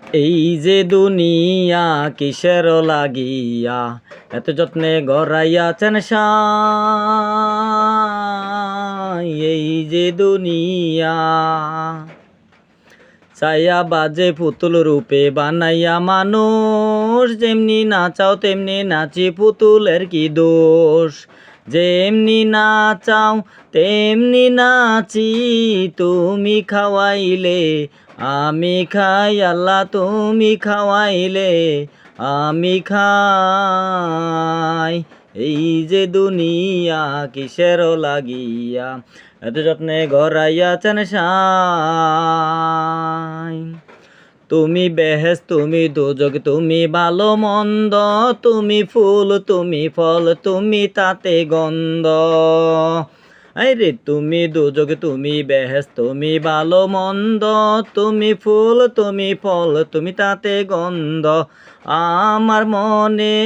এই যে দুনিয়া কিসের লাগিয়া এত যত্নে গড়াইয়াছেন সাই। এই যে দুনিয়া ছায়া বাজে পুতুল রূপে বানাইয়া মানুষ, যেমনি নাচাও তেমনি নাচি পুতুলের কি দোষ। যেমনি নাচাও তেমনি নাচি, তুমি খাওয়াইলে আমি খাই, আল্লাহ তুমি খাওয়াইলে আমি খাই। এই যে দুনিয়া কিসের লাগিয়া এত যত্নে গড়াইয়াছেন সাই। তুমি বেহেশ তুমি দোজক তুমি ভালো মন্দ, তুমি ফুল তুমি ফল তুমি তাতে গন্ধ। আরে তুমি দোজক তুমি বেহেশ তুমি ভালো মন্দ, তুমি ফুল তুমি ফল তুমি তাতে গন্ধ। আমার মনে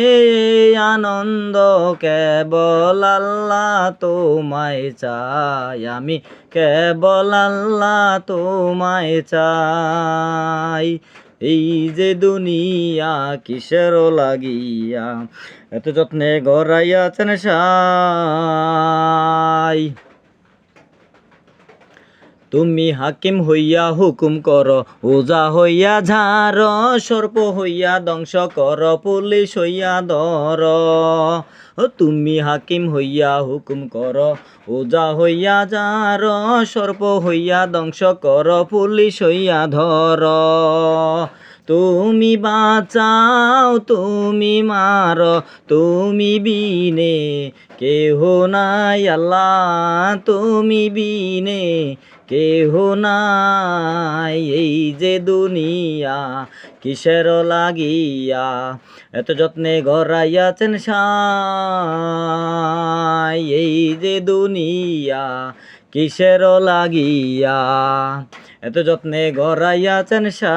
আনন্দ কেবল আল্লাহ তোমায় চাই, আমি কেবল আল্লাহ তোমায় চাই। এই যে দুনিয়া কিসের লাগিয়া এত যত্নে গড়াইয়াছেন সাই। তুমি হাকিম হইয়া হুকুম কর, ওজা হইয়া ঝাড়, সর্প হইয়া ধ্বংস কর, পুলিশ হইয়া ধর। তুমি হাকিম হইয়া হুকুম কর, ওজা হইয়া ঝাড়, সর্প হইয়া ধ্বংস কর, পুলিশ হইয়া ধর। তুমি বাঁচাও তুমি মার, তুমি বিনে কেহ নাই আল্লাহ, তুমি বিনে কেহ নাই। এই যে দুনিয়া কিসের লাগিয়া এত যত্নে গড়াইয়াছেন সাই। এই যে দুনিয়া কিসের লাগিয়া এত যত্নে গড়াইয়াছেন সাই।